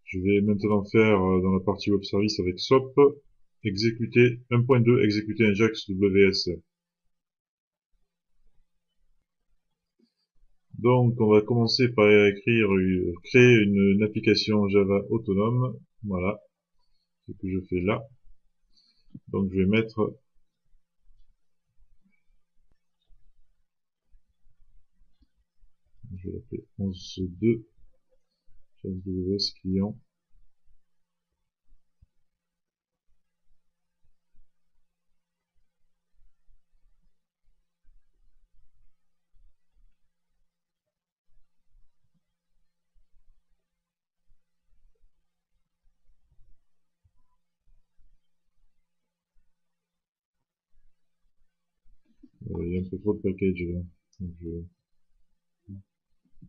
Je vais maintenant faire dans la partie web service avec SOP, exécuter 1.2, exécuter Ajax WS. Donc, on va commencer par écrire, créer une application Java autonome. Voilà, ce que je fais là. Donc, je vais mettre, je vais l'appeler 11.2, WS client. Il y a un peu trop de packages là. Donc,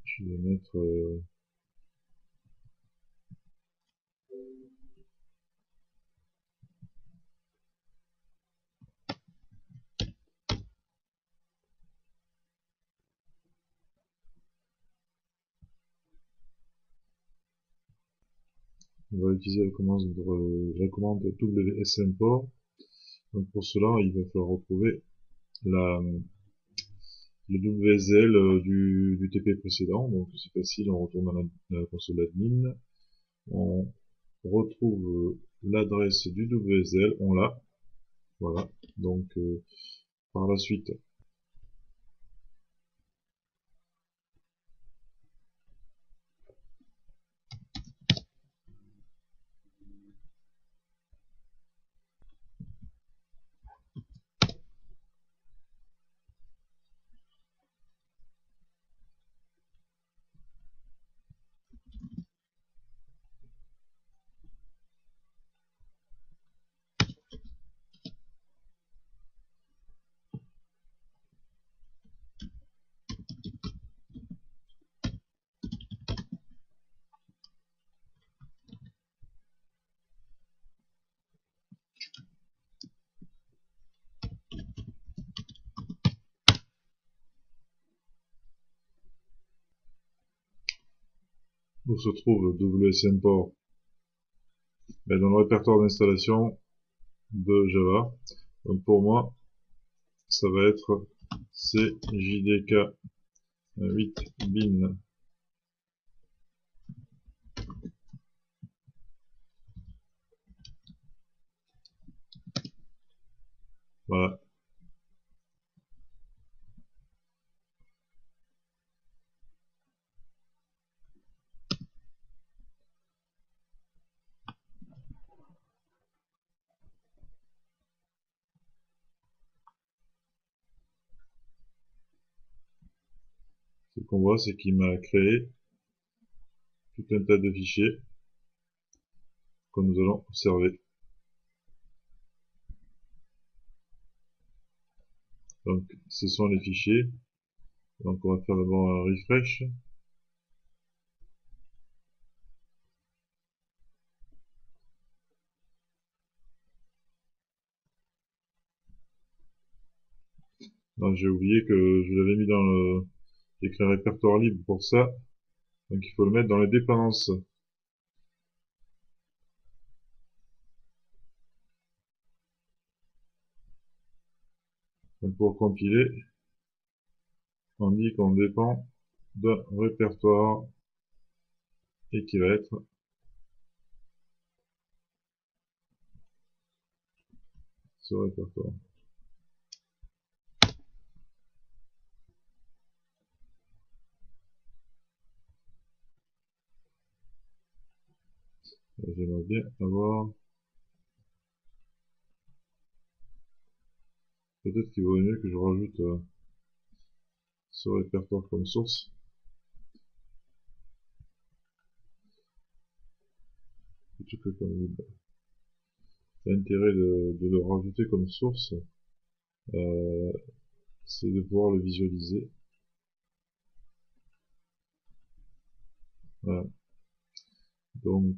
je vais mettre, on va utiliser la commande WS import. Donc pour cela, il va falloir retrouver la, le WSL du TP précédent. Donc c'est facile, on retourne dans la console admin, on retrouve l'adresse du WSL, on l'a, voilà. Donc par la suite, où se trouve WS import, ben, dans le répertoire d'installation de Java. Donc pour moi, ça va être CJDK 8 bin. Voilà. Ce qu'on voit, c'est qu'il m'a créé tout un tas de fichiers que nous allons observer. Donc, ce sont les fichiers. Donc, on va faire d'abord un refresh. Non, j'ai oublié que je l'avais mis dans le, j'ai créé un répertoire libre pour ça. Donc, il faut le mettre dans les dépendances. Donc, pour compiler, on dit qu'on dépend d'un répertoire et qui va être ce répertoire. J'aimerais bien avoir, peut-être qu'il vaut mieux que je rajoute ce répertoire comme source. Plutôt que comme l'intérêt de le rajouter comme source, euh, c'est de pouvoir le visualiser. Voilà. Donc,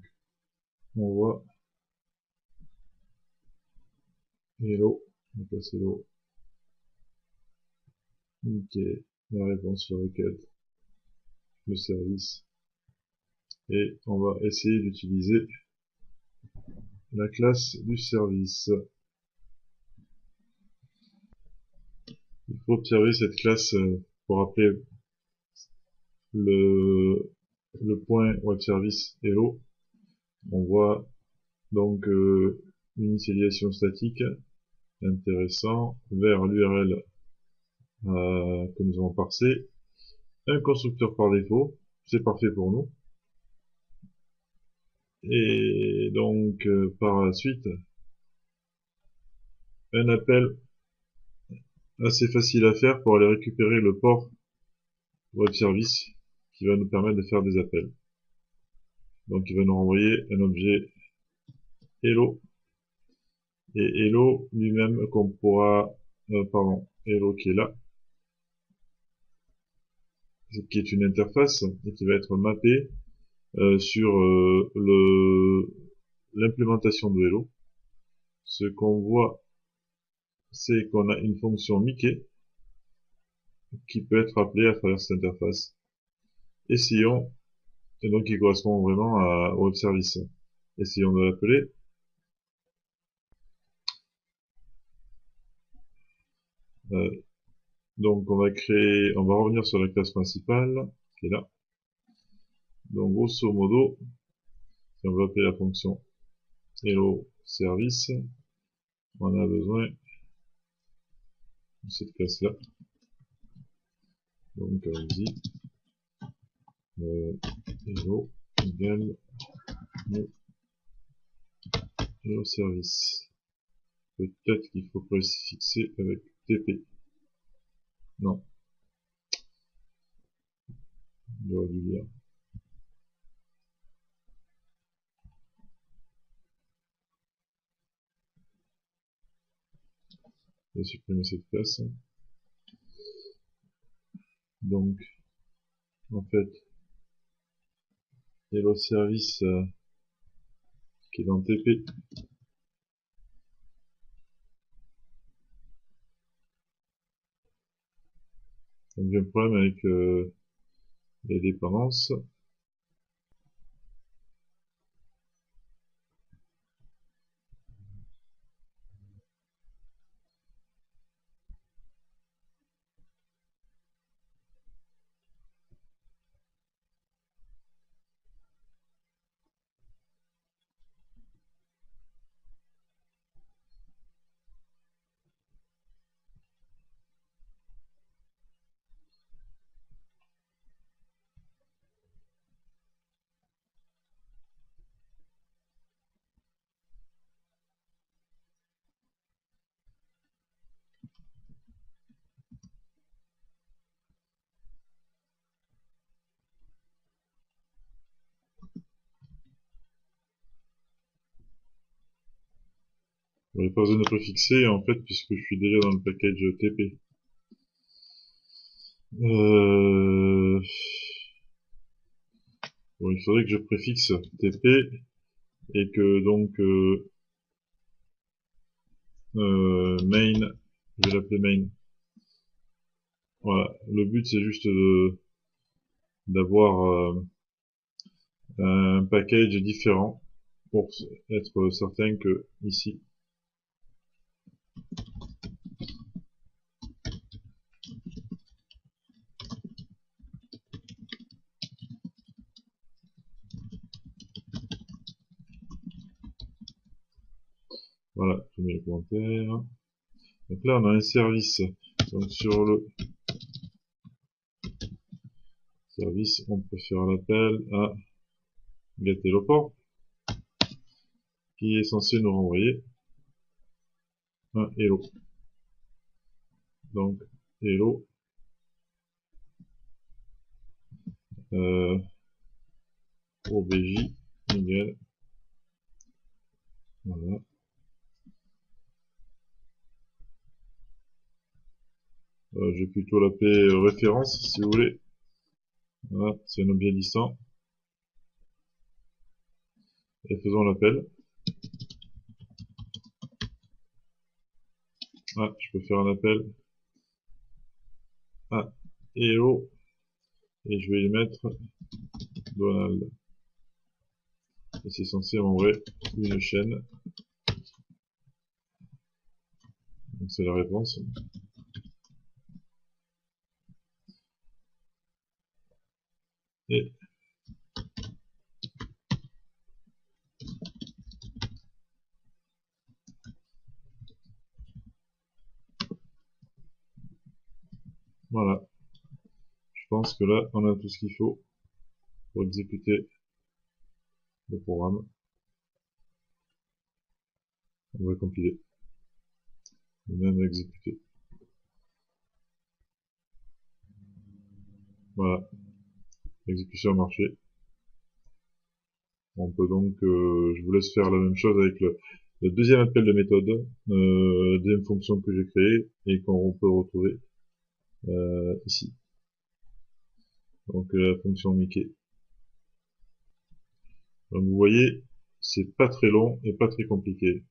on voit hello, donc là c'est hello, ok, la réponse sur requête, le service et on va essayer d'utiliser la classe du service. Il faut observer cette classe pour appeler le point web service hello. On voit donc une initialisation statique, intéressant, vers l'URL que nous avons parsé, un constructeur par défaut, c'est parfait pour nous. Et donc par la suite, un appel assez facile à faire pour aller récupérer le port web service qui va nous permettre de faire des appels. Donc il va nous renvoyer un objet hello, et hello lui-même qu'on pourra, hello qui est là, qui est une interface et qui va être mappée sur l'implémentation de hello. Ce qu'on voit, c'est qu'on a une fonction Mickey qui peut être appelée à travers cette interface. Essayons, et donc qui correspond vraiment au web service. Essayons de l'appeler. Donc on va revenir sur la classe principale, qui est là. Donc grosso modo, si on veut appeler la fonction hello service, on a besoin de cette classe-là. Donc allons-y. Hello égale hello service. Peut-être qu'il faut préfixer avec TP. Non. J'aurais dû lire. Je vais supprimer cette classe. Donc, en fait, hello service qui est dans TP. Donc j'ai un problème avec les dépendances. J'aurais pas besoin de préfixer en fait puisque je suis déjà dans le package TP. Bon, il faudrait que je préfixe TP et que donc main, je vais l'appeler main. Voilà, le but c'est juste d'avoir un package différent pour être certain que ici voilà, je mets les commentaires. Donc là on a un service. Donc sur le service, on peut faire l'appel à getHelloPort qui est censé nous renvoyer un hello. Donc hello obj égale voilà. Je vais plutôt l'appeler référence si vous voulez. Voilà, c'est un objet distant. Et faisons l'appel. Ah, je peux faire un appel à hello et je vais y mettre Donald. et c'est censé m'envoyer une chaîne. Donc c'est la réponse. Et voilà. Je pense que là, on a tout ce qu'il faut pour exécuter le programme. On va compiler. Et même exécuter. Voilà. L'exécution a marché. On peut donc, je vous laisse faire la même chose avec le deuxième appel de méthode, deuxième fonction que j'ai créée et qu'on peut retrouver ici. Donc la fonction Mickey. Donc vous voyez, c'est pas très long et pas très compliqué.